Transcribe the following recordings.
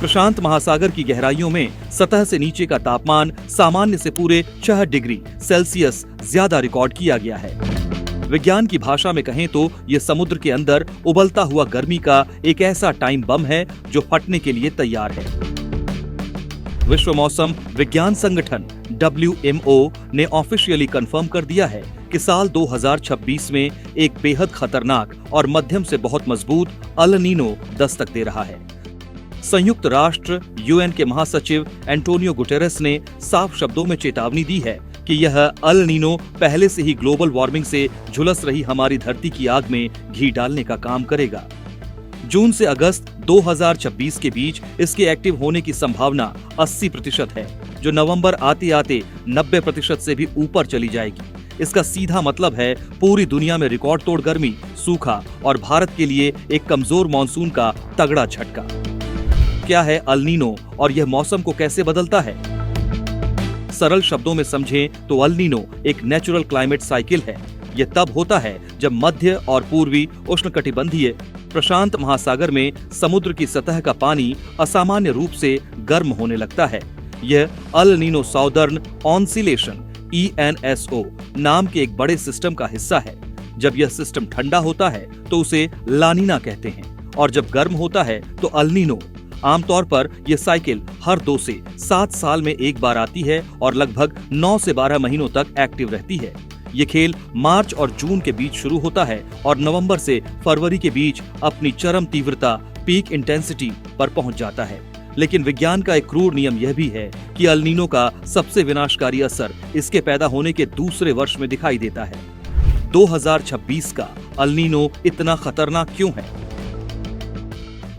प्रशांत महासागर की गहराइयों में सतह से नीचे का तापमान सामान्य से पूरे 6 डिग्री सेल्सियस ज्यादा रिकॉर्ड किया गया है। विज्ञान की भाषा में कहें तो ये समुद्र के अंदर उबलता हुआ गर्मी का एक ऐसा टाइम बम है जो फटने के लिए तैयार है। विश्व मौसम विज्ञान संगठन WMO ने ऑफिशियली कंफर्म कर दिया है कि साल 2026 में एक बेहद खतरनाक और मध्यम से बहुत मजबूत अल नीनो दस्तक दे रहा है। संयुक्त राष्ट्र UN के महासचिव एंटोनियो गुटेरेस ने साफ शब्दों में चेतावनी दी है कि यह अल नीनो पहले से ही ग्लोबल वार्मिंग से झुलस रही हमारी धरती की आग में घी डालने का काम करेगा। जून से अगस्त 2026 के बीच इसके एक्टिव होने की संभावना 80% है, जो नवंबर आते आते 90% से भी ऊपर चली जाएगी। इसका सीधा मतलब है पूरी दुनिया में रिकॉर्ड तोड़ गर्मी, सूखा और भारत के लिए एक कमजोर मानसून का तगड़ा झटका। क्या है अल नीनो और यह मौसम को कैसे बदलता है? सरल शब्दों में समझें तो अल नीनो एक नेचुरल क्लाइमेट साइकिल है। यह तब होता है जब मध्य और पूर्वी उष्णकटिबंधीय प्रशांत महासागर में समुद्र की सतह का पानी असामान्य रूप से गर्म होने लगता है। यह El Nino southern oscillation ENSO नाम के एक बड़े सिस्टम का हिस्सा है। जब यह सिस्टम ठंडा होता है तो उसे लानीना कहते हैं और जब गर्म होता है तो अल नीनो। आमतौर पर यह साइकिल हर 2 से 7 साल में एक बार आती है और लगभग 9 से 12 महीनों तक एक्टिव रहती है। ये खेल मार्च और जून के बीच शुरू होता है और नवंबर से फरवरी के बीच अपनी चरम तीव्रता पीक इंटेंसिटी पर पहुंच जाता है। लेकिन विज्ञान का एक क्रूर नियम यह भी है कि अल नीनो का सबसे विनाशकारी असर इसके पैदा होने के दूसरे वर्ष में दिखाई देता है। 2026 का अल नीनो इतना खतरनाक क्यों है?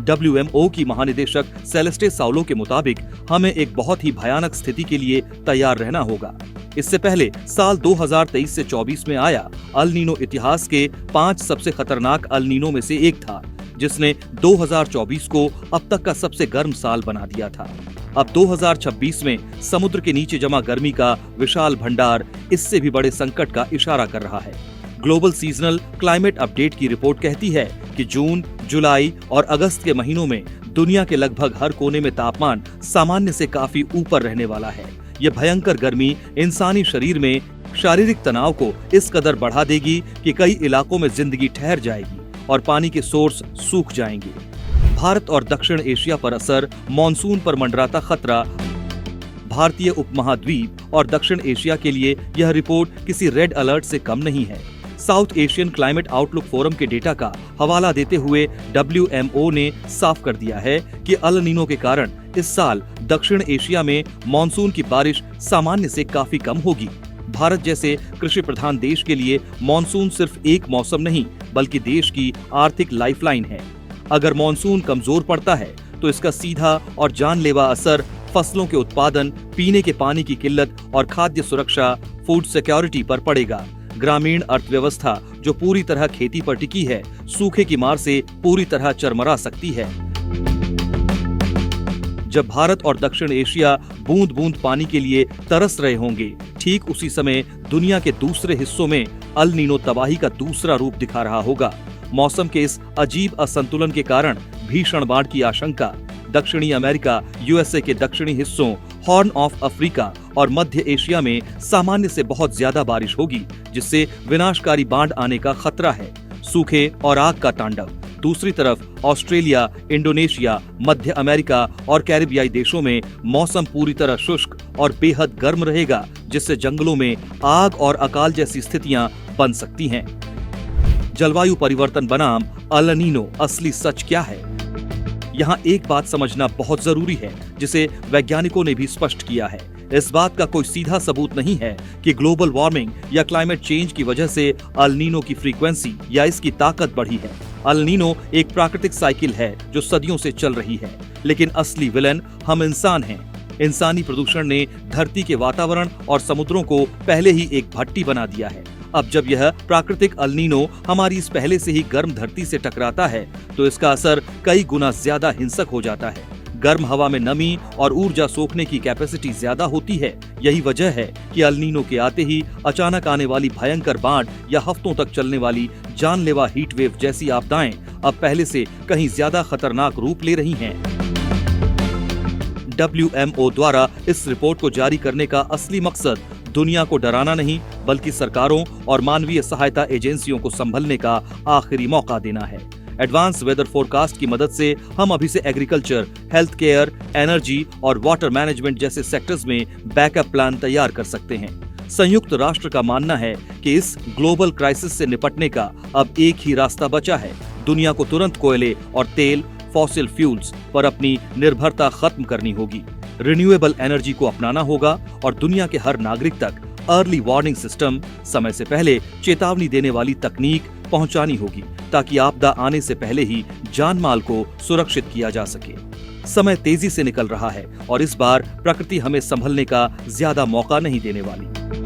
WMO की महानिदेशक सेलेस्टे साउलो के मुताबिक हमें एक बहुत ही भयानक स्थिति के लिए तैयार रहना होगा। इससे पहले साल 2023 से 24 में आया अल नीनो इतिहास के 5 सबसे खतरनाक अल नीनो में से एक था, जिसने 2024 को अब तक का सबसे गर्म साल बना दिया था। अब 2026 में समुद्र के नीचे जमा गर्मी का विशाल भंडार इससे भी बड़े संकट का इशारा कर रहा है। ग्लोबल सीजनल क्लाइमेट अपडेट की रिपोर्ट कहती है कि जून, जुलाई और अगस्त के महीनों में दुनिया के लगभग हर कोने में तापमान सामान्य से काफी ऊपर रहने वाला है। यह भयंकर गर्मी इंसानी शरीर में शारीरिक तनाव को इस कदर बढ़ा देगी कि कई इलाकों में जिंदगी ठहर जाएगी और पानी के सोर्स सूख जाएंगे। भारत और दक्षिण एशिया पर असर, मॉनसून पर मंडराता खतरा। भारतीय उपमहाद्वीप और दक्षिण एशिया के लिए यह रिपोर्ट किसी रेड अलर्ट से कम नहीं है। South Asian climate outlook forum के डेटा का हवाला देते हुए WMO ने साफ कर दिया है कि अल नीनो के कारण इस साल दक्षिण एशिया में मॉनसून की बारिश सामान्य से काफी कम होगी। भारत जैसे कृषि प्रधान देश के लिए मॉनसून सिर्फ एक मौसम नहीं, बल्कि देश की आर्थिक लाइफलाइन है। अगर मॉनसून कमजोर पड़ता है तो इसका सीधा और जानलेवा असर फसलों के उत्पादन, पीने के पानी की किल्लत और खाद्य सुरक्षा, फूड सिक्योरिटी पर पड़ेगा। ग्रामीण अर्थव्यवस्था जो पूरी तरह खेती पर टिकी है, सूखे की मार से पूरी तरह चरमरा सकती है। जब भारत और दक्षिण एशिया बूंद बूंद पानी के लिए तरस रहे होंगे, ठीक उसी समय दुनिया के दूसरे हिस्सों में अल नीनो तबाही का दूसरा रूप दिखा रहा होगा। मौसम के इस अजीब असंतुलन के कारण भीषण बाढ़ की आशंका। दक्षिणी अमेरिका, USA के दक्षिणी हिस्सों, हॉर्न ऑफ अफ्रीका और मध्य एशिया में सामान्य से बहुत ज्यादा बारिश होगी, जिससे विनाशकारी बाढ़ आने का खतरा है। सूखे और आग का तांडव। दूसरी तरफ ऑस्ट्रेलिया, इंडोनेशिया, मध्य अमेरिका और कैरिबियाई देशों में मौसम पूरी तरह शुष्क और बेहद गर्म रहेगा, जिससे जंगलों में आग और अकाल जैसी स्थितियां बन सकती हैं। जलवायु परिवर्तन बनाम अल नीनो असली सच क्या है? यहाँ एक बात समझना बहुत जरूरी है, जिसे वैज्ञानिकों ने भी स्पष्ट किया है। इस बात का कोई सीधा सबूत नहीं है कि ग्लोबल वार्मिंग या क्लाइमेट चेंज की वजह से अल नीनो की फ्रीक्वेंसी या इसकी ताकत बढ़ी है। अल नीनो एक प्राकृतिक साइकिल है जो सदियों से चल रही है, लेकिन असली विलन हम इंसान हैं। इंसानी प्रदूषण ने धरती के वातावरण और समुद्रों को पहले ही एक भट्टी बना दिया है। अब जब यह प्राकृतिक अल नीनो हमारी इस पहले से ही गर्म धरती से टकराता है, तो इसका असर कई गुना ज्यादा हिंसक हो जाता है। गर्म हवा में नमी और ऊर्जा सोखने की कैपेसिटी ज्यादा होती है। यही वजह है कि अल नीनो के आते ही अचानक आने वाली भयंकर बाढ़ या हफ्तों तक चलने वाली जानलेवा हीट वेव जैसी आपदाएं अब पहले से कहीं ज्यादा खतरनाक रूप ले रही हैं। WMO द्वारा इस रिपोर्ट को जारी करने का असली मकसद दुनिया को डराना नहीं, बल्कि सरकारों और मानवीय सहायता एजेंसियों को संभलने का आखिरी मौका देना है। एडवांस वेदर फोरकास्ट की मदद से हम अभी से एग्रीकल्चर, हेल्थ केयर, एनर्जी और वाटर मैनेजमेंट जैसे सेक्टर्स में बैकअप प्लान तैयार कर सकते हैं। संयुक्त राष्ट्र का मानना है कि इस ग्लोबल क्राइसिस से निपटने का अब एक ही रास्ता बचा है। दुनिया को तुरंत कोयले और तेल, फॉसिल फ्यूल्स पर अपनी निर्भरता खत्म करनी होगी। रिन्यूएबल एनर्जी को अपनाना होगा और दुनिया के हर नागरिक तक अर्ली वार्निंग सिस्टम, समय से पहले चेतावनी देने वाली तकनीक पहुंचानी होगी, ताकि आपदा आने से पहले ही जान माल को सुरक्षित किया जा सके। समय तेजी से निकल रहा है और इस बार प्रकृति हमें संभलने का ज्यादा मौका नहीं देने वाली।